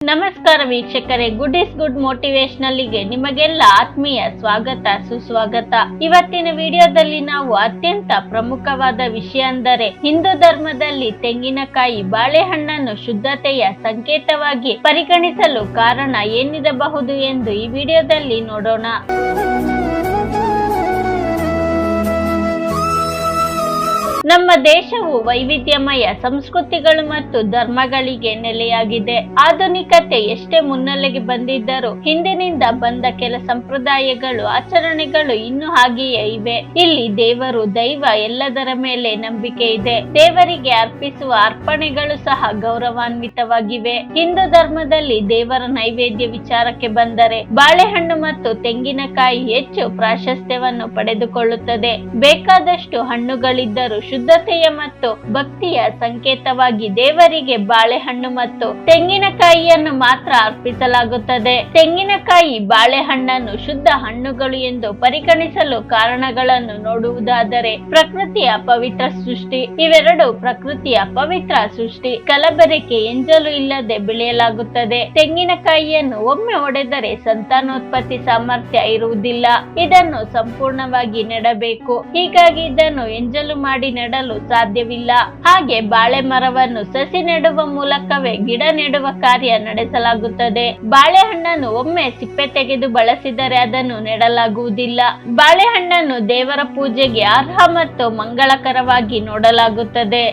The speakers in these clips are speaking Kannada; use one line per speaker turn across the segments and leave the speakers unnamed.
ನಮಸ್ಕಾರ ವೀಕ್ಷಕರೇ, ಗುಡ್ ಇಸ್ ಗುಡ್ ಮೋಟಿವೇಶನಲ್ಗೆ ನಿಮಗೆಲ್ಲ ಆತ್ಮೀಯ ಸ್ವಾಗತ ಸುಸ್ವಾಗತ. ಇವತ್ತಿನ ವಿಡಿಯೋದಲ್ಲಿ ನಾವು ಅತ್ಯಂತ ಪ್ರಮುಖವಾದ ವಿಷಯ ಅಂದರೆ ಹಿಂದೂ ಧರ್ಮದಲ್ಲಿ ತೆಂಗಿನಕಾಯಿ ಬಾಳೆಹಣ್ಣನ್ನು ಶುದ್ಧತೆಯ ಸಂಕೇತವಾಗಿ ಪರಿಗಣಿಸಲು ಕಾರಣ ಏನಿರಬಹುದು ಎಂದು ಈ ವಿಡಿಯೋದಲ್ಲಿ ನೋಡೋಣ. ನಮ್ಮ ದೇಶವು ವೈವಿಧ್ಯಮಯ ಸಂಸ್ಕೃತಿಗಳು ಮತ್ತು ಧರ್ಮಗಳಿಗೆ ನೆಲೆಯಾಗಿದೆ. ಆಧುನಿಕತೆ ಎಷ್ಟೇ ಮುನ್ನೆಲೆಗೆ ಬಂದಿದ್ದರೂ ಹಿಂದಿನಿಂದ ಬಂದ ಕೆಲ ಸಂಪ್ರದಾಯಗಳು, ಆಚರಣೆಗಳು ಇನ್ನೂ ಹಾಗೆಯೇ ಇವೆ. ಇಲ್ಲಿ ದೇವರು, ದೈವ ಎಲ್ಲದರ ಮೇಲೆ ನಂಬಿಕೆ ಇದೆ. ದೇವರಿಗೆ ಅರ್ಪಿಸುವ ಅರ್ಪಣೆಗಳು ಸಹ ಗೌರವಾನ್ವಿತವಾಗಿವೆ. ಹಿಂದೂ ಧರ್ಮದಲ್ಲಿ ದೇವರ ನೈವೇದ್ಯ ವಿಚಾರಕ್ಕೆ ಬಂದರೆ ಬಾಳೆಹಣ್ಣು ಮತ್ತು ತೆಂಗಿನಕಾಯಿ ಹೆಚ್ಚು ಪ್ರಾಶಸ್ತ್ಯವನ್ನು ಪಡೆದುಕೊಳ್ಳುತ್ತದೆ. ಬೇಕಾದಷ್ಟು ಹಣ್ಣುಗಳಿದ್ದರೂ ಶುದ್ಧತೆಯ ಮತ್ತು ಭಕ್ತಿಯ ಸಂಕೇತವಾಗಿ ದೇವರಿಗೆ ಬಾಳೆಹಣ್ಣು ಮತ್ತು ತೆಂಗಿನಕಾಯಿಯನ್ನು ಮಾತ್ರ ಅರ್ಪಿಸಲಾಗುತ್ತದೆ. ತೆಂಗಿನಕಾಯಿ, ಬಾಳೆಹಣ್ಣನ್ನು ಶುದ್ಧ ಹಣ್ಣುಗಳು ಎಂದು ಪರಿಗಣಿಸಲು ಕಾರಣಗಳನ್ನು ನೋಡುವುದಾದರೆ, ಪ್ರಕೃತಿಯ ಪವಿತ್ರ ಸೃಷ್ಟಿ. ಇವೆರಡು ಪ್ರಕೃತಿಯ ಪವಿತ್ರ ಸೃಷ್ಟಿ. ಕಲಬೆರಕೆ, ಎಂಜಲು ಇಲ್ಲದೆ ಬೆಳೆಯಲಾಗುತ್ತದೆ. ತೆಂಗಿನಕಾಯಿಯನ್ನು ಒಮ್ಮೆ ಒಡೆದರೆ ಸಂತಾನೋತ್ಪತ್ತಿ ಸಾಮರ್ಥ್ಯ ಇರುವುದಿಲ್ಲ. ಇದನ್ನು ಸಂಪೂರ್ಣವಾಗಿ ನೆಡಬೇಕು. ಹೀಗಾಗಿ ಇದನ್ನು ಎಂಜಲು ಮಾಡಿ ನೆಡಲು ಸಾಧ್ಯವಿಲ್ಲ. ಹಾಗೆ ಬಾಳೆ ಮರವನ್ನು ಸಸಿ ನೆಡುವ ಮೂಲಕವೇ ಗಿಡ ನೆಡುವ ಕಾರ್ಯ ನಡೆಸಲಾಗುತ್ತದೆ. ಬಾಳೆಹಣ್ಣನ್ನು ಒಮ್ಮೆ ಸಿಪ್ಪೆ ತೆಗೆದು ಬಳಸಿದರೆ ಅದನ್ನು ನೆಡಲಾಗುವುದಿಲ್ಲ. ಬಾಳೆಹಣ್ಣನ್ನು ದೇವರ ಪೂಜೆಗೆ ಅರ್ಹ ಮತ್ತು ಮಂಗಳಕರವಾಗಿ ನೋಡಲಾಗುತ್ತದೆ.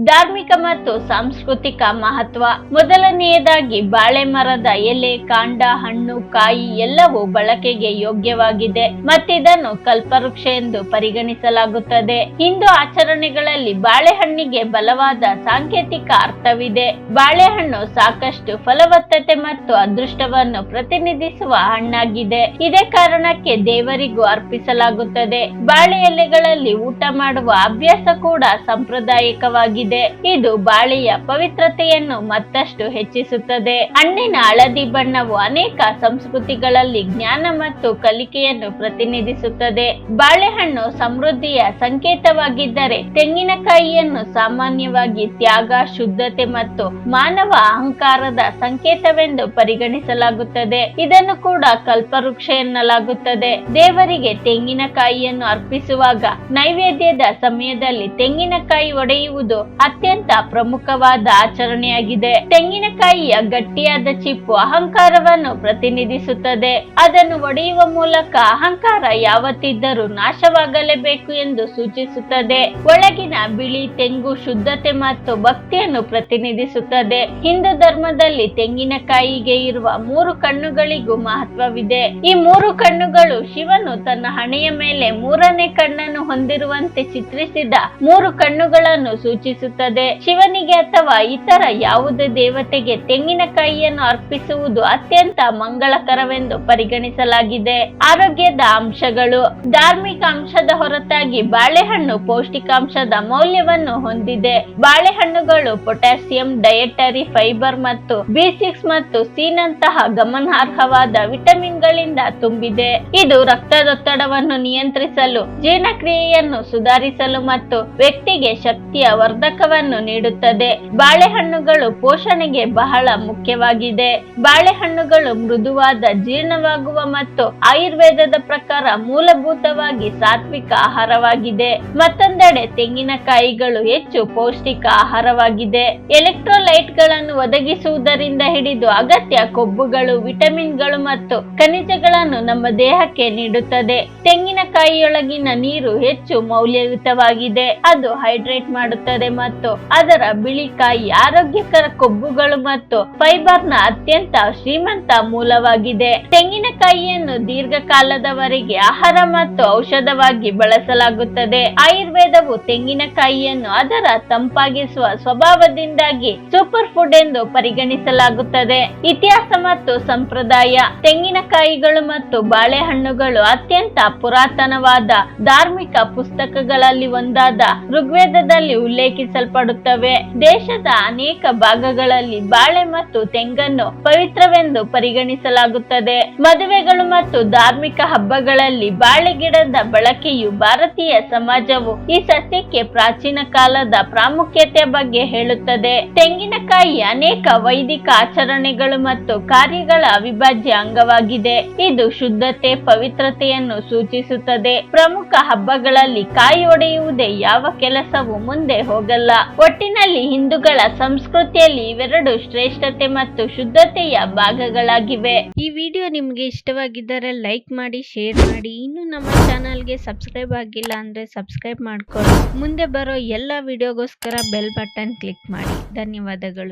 ಧಾರ್ಮಿಕ ಮತ್ತು ಸಾಂಸ್ಕೃತಿಕ ಮಹತ್ವ. ಮೊದಲನೆಯದಾಗಿ, ಬಾಳೆ ಮರದ ಎಲೆ, ಕಾಂಡ, ಹಣ್ಣು, ಕಾಯಿ ಎಲ್ಲವೂ ಬಳಕೆಗೆ ಯೋಗ್ಯವಾಗಿದೆ ಮತ್ತಿದನ್ನು ಕಲ್ಪವೃಕ್ಷ ಎಂದು ಪರಿಗಣಿಸಲಾಗುತ್ತದೆ. ಹಿಂದೂ ಆಚರಣೆಗಳಲ್ಲಿ ಬಾಳೆಹಣ್ಣಿಗೆ ಬಲವಾದ ಸಾಂಕೇತಿಕ ಅರ್ಥವಿದೆ. ಬಾಳೆಹಣ್ಣು ಸಾಕಷ್ಟು ಫಲವತ್ತತೆ ಮತ್ತು ಅದೃಷ್ಟವನ್ನು ಪ್ರತಿನಿಧಿಸುವ ಹಣ್ಣಾಗಿದೆ. ಇದೇ ಕಾರಣಕ್ಕೆ ದೇವರಿಗೂ ಅರ್ಪಿಸಲಾಗುತ್ತದೆ. ಬಾಳೆ ಎಲೆಗಳಲ್ಲಿ ಊಟ ಮಾಡುವ ಅಭ್ಯಾಸ ಕೂಡ ಸಾಂಪ್ರದಾಯಿಕವಾಗಿದೆ. ಇದು ಬಾಳೆಯ ಪವಿತ್ರತೆಯನ್ನು ಮತ್ತಷ್ಟು ಹೆಚ್ಚಿಸುತ್ತದೆ. ಹಣ್ಣಿನ ಹಳದಿ ಬಣ್ಣವು ಅನೇಕ ಸಂಸ್ಕೃತಿಗಳಲ್ಲಿ ಜ್ಞಾನ ಮತ್ತು ಕಲಿಕೆಯನ್ನು ಪ್ರತಿನಿಧಿಸುತ್ತದೆ. ಬಾಳೆಹಣ್ಣು ಸಮೃದ್ಧಿಯ ಸಂಕೇತವಾಗಿದ್ದರೆ, ತೆಂಗಿನಕಾಯಿಯನ್ನು ಸಾಮಾನ್ಯವಾಗಿ ತ್ಯಾಗ, ಶುದ್ಧತೆ ಮತ್ತು ಮಾನವ ಅಹಂಕಾರದ ಸಂಕೇತವೆಂದು ಪರಿಗಣಿಸಲಾಗುತ್ತದೆ. ಇದನ್ನು ಕೂಡ ಕಲ್ಪವೃಕ್ಷ ಎನ್ನಲಾಗುತ್ತದೆ. ದೇವರಿಗೆ ತೆಂಗಿನಕಾಯಿಯನ್ನು ಅರ್ಪಿಸುವಾಗ ನೈವೇದ್ಯದ ಸಮಯದಲ್ಲಿ ತೆಂಗಿನಕಾಯಿ ಒಡೆಯುವುದು ಅತ್ಯಂತ ಪ್ರಮುಖವಾದ ಆಚರಣೆಯಾಗಿದೆ. ತೆಂಗಿನಕಾಯಿಯ ಗಟ್ಟಿಯಾದ ಚಿಪ್ಪು ಅಹಂಕಾರವನ್ನು ಪ್ರತಿನಿಧಿಸುತ್ತದೆ. ಅದನ್ನು ಒಡೆಯುವ ಮೂಲಕ ಅಹಂಕಾರ ಯಾವತ್ತಿದ್ದರೂ ನಾಶವಾಗಲೇಬೇಕು ಎಂದು ಸೂಚಿಸುತ್ತದೆ. ಒಳಗಿನ ಬಿಳಿ ತೆಂಗು ಶುದ್ಧತೆ ಮತ್ತು ಭಕ್ತಿಯನ್ನು ಪ್ರತಿನಿಧಿಸುತ್ತದೆ. ಹಿಂದೂ ಧರ್ಮದಲ್ಲಿ ತೆಂಗಿನಕಾಯಿಗೆ ಇರುವ 3 ಕಣ್ಣುಗಳಿಗೂ ಮಹತ್ವವಿದೆ. ಈ 3 ಕಣ್ಣುಗಳು ಶಿವನು ತನ್ನ ಹಣೆಯ ಮೇಲೆ 3ನೇ ಕಣ್ಣನ್ನು ಹೊಂದಿರುವಂತೆ ಚಿತ್ರಿಸಿದ 3 ಕಣ್ಣುಗಳನ್ನು ಸೂಚಿಸುತ್ತದೆ. ಶಿವನಿಗೆ ಅಥವಾ ಇತರ ಯಾವುದೇ ದೇವತೆಗೆ ತೆಂಗಿನಕಾಯಿಯನ್ನು ಅರ್ಪಿಸುವುದು ಅತ್ಯಂತ ಮಂಗಳಕರವೆಂದು ಪರಿಗಣಿಸಲಾಗಿದೆ. ಆರೋಗ್ಯದ ಅಂಶಗಳು. ಧಾರ್ಮಿಕ ಅಂಶದ ಹೊರತಾಗಿ ಬಾಳೆಹಣ್ಣು ಪೌಷ್ಟಿಕಾಂಶದ ಮೌಲ್ಯವನ್ನು ಹೊಂದಿದೆ. ಬಾಳೆಹಣ್ಣುಗಳು ಪೊಟ್ಯಾಸಿಯಂ, ಡಯಟರಿ ಫೈಬರ್ ಮತ್ತು B6 ಮತ್ತು C ನಂತಹ ಗಮನಾರ್ಹವಾದ ವಿಟಮಿನ್ಗಳಿಂದ ತುಂಬಿದೆ. ಇದು ರಕ್ತದೊತ್ತಡವನ್ನು ನಿಯಂತ್ರಿಸಲು, ಜೀರ್ಣಕ್ರಿಯೆಯನ್ನು ಸುಧಾರಿಸಲು ಮತ್ತು ವ್ಯಕ್ತಿಗೆ ಶಕ್ತಿಯ ವರ್ಧಕವನ್ನು ನೀಡುತ್ತದೆ. ಬಾಳೆಹಣ್ಣುಗಳು ಪೋಷಣೆಗೆ ಬಹಳ ಮುಖ್ಯವಾಗಿದೆ. ಬಾಳೆಹಣ್ಣುಗಳು ಮೃದುವಾದ, ಜೀರ್ಣವಾಗುವ ಮತ್ತು ಆಯುರ್ವೇದದ ಪ್ರಕಾರ ಮೂಲಭೂತವಾಗಿ ಸಾತ್ವಿಕ ಆಹಾರವಾಗಿದೆ. ಮತ್ತೊಂದೆಡೆ ತೆಂಗಿನಕಾಯಿಗಳು ಹೆಚ್ಚು ಪೌಷ್ಟಿಕ ಆಹಾರವಾಗಿದೆ. ಎಲೆಕ್ಟ್ರೋಲೈಟ್ ಗಳನ್ನು ಒದಗಿಸುವುದರಿಂದ ಹಿಡಿದು ಅಗತ್ಯ ಕೊಬ್ಬುಗಳು, ವಿಟಮಿನ್ಗಳು ಮತ್ತು ಖನಿಜಗಳನ್ನು ನಮ್ಮ ದೇಹಕ್ಕೆ ನೀಡುತ್ತದೆ. ತೆಂಗಿನಕಾಯಿಯೊಳಗಿನ ನೀರು ಹೆಚ್ಚು ಮೌಲ್ಯಯುತವಾಗಿದೆ. ಅದು ಹೈಡ್ರೇಟ್ ಮಾಡುತ್ತದೆ ಮತ್ತು ಅದರ ಬಿಳಿ ಕಾಯಿ ಆರೋಗ್ಯಕರ ಕೊಬ್ಬುಗಳು ಮತ್ತು ಫೈಬರ್ನ ಅತ್ಯಂತ ಶ್ರೀಮಂತ ಮೂಲವಾಗಿದೆ. ತೆಂಗಿನಕಾಯಿಯನ್ನು ದೀರ್ಘಕಾಲದವರೆಗೆ ಆಹಾರ ಮತ್ತು ಔಷಧವಾಗಿ ಬಳಸಲಾಗುತ್ತದೆ. ಆಯುರ್ವೇದವು ತೆಂಗಿನಕಾಯಿಯನ್ನು ಅದರ ತಂಪಾಗಿಸುವ ಸ್ವಭಾವದಿಂದಾಗಿ ಸೂಪರ್ ಫುಡ್ ಎಂದು ಪರಿಗಣಿಸಲಾಗುತ್ತದೆ. ಇತಿಹಾಸ ಮತ್ತು ಸಂಪ್ರದಾಯ. ತೆಂಗಿನಕಾಯಿಗಳು ಮತ್ತು ಬಾಳೆಹಣ್ಣುಗಳು ಅತ್ಯಂತ ಪುರಾತನವಾದ ಧಾರ್ಮಿಕ ಪುಸ್ತಕಗಳಲ್ಲಿ ಒಂದಾದ ಋಗ್ವೇದದಲ್ಲಿ ಉಲ್ಲೇಖಿಸಲಾಗಿದೆ. ಪೂಜಿಸಲ್ಪಡುತ್ತವೆ. ದೇಶದ ಅನೇಕ ಭಾಗಗಳಲ್ಲಿ ಬಾಳೆ ಮತ್ತು ತೆಂಗನ್ನು ಪವಿತ್ರವೆಂದು ಪರಿಗಣಿಸಲಾಗುತ್ತದೆ. ಮದುವೆಗಳು ಮತ್ತು ಧಾರ್ಮಿಕ ಹಬ್ಬಗಳಲ್ಲಿ ಬಾಳೆ ಗಿಡದ ಬಳಕೆಯು ಭಾರತೀಯ ಸಮಾಜವು ಈ ಸಸ್ಯಕ್ಕೆ ಪ್ರಾಚೀನ ಕಾಲದ ಪ್ರಾಮುಖ್ಯತೆಯ ಬಗ್ಗೆ ಹೇಳುತ್ತದೆ. ತೆಂಗಿನಕಾಯಿ ಅನೇಕ ವೈದಿಕ ಆಚರಣೆಗಳು ಮತ್ತು ಕಾರ್ಯಗಳ ಅವಿಭಾಜ್ಯ ಅಂಗವಾಗಿದೆ. ಇದು ಶುದ್ಧತೆ, ಪವಿತ್ರತೆಯನ್ನು ಸೂಚಿಸುತ್ತದೆ. ಪ್ರಮುಖ ಹಬ್ಬಗಳಲ್ಲಿ ಕಾಯಿ ಒಡೆಯುವುದೇ ಯಾವ ಕೆಲಸವೂ ಮುಂದೆ ಹೋಗಲ್ಲ. ಒಟ್ಟಿನಲ್ಲಿ ಹಿಂದೂಗಳ ಸಂಸ್ಕೃತಿಯಲ್ಲಿ ಇವೆರಡು ಶ್ರೇಷ್ಠತೆ ಮತ್ತು ಶುದ್ಧತೆಯ ಭಾಗಗಳಾಗಿವೆ. ಈ ವಿಡಿಯೋ ನಿಮ್ಗೆ ಇಷ್ಟವಾಗಿದ್ದರೆ ಲೈಕ್ ಮಾಡಿ, ಶೇರ್ ಮಾಡಿ. ಇನ್ನು ನಮ್ಮ ಚಾನಲ್ಗೆ ಸಬ್ಸ್ಕ್ರೈಬ್ ಆಗಿಲ್ಲ ಅಂದ್ರೆ ಸಬ್ಸ್ಕ್ರೈಬ್ ಮಾಡ್ಕೊಳ್ಳಿ. ಮುಂದೆ ಬರೋ ಎಲ್ಲ ವಿಡಿಯೋಗೋಸ್ಕರ ಬೆಲ್ ಬಟನ್ ಕ್ಲಿಕ್ ಮಾಡಿ. ಧನ್ಯವಾದಗಳು.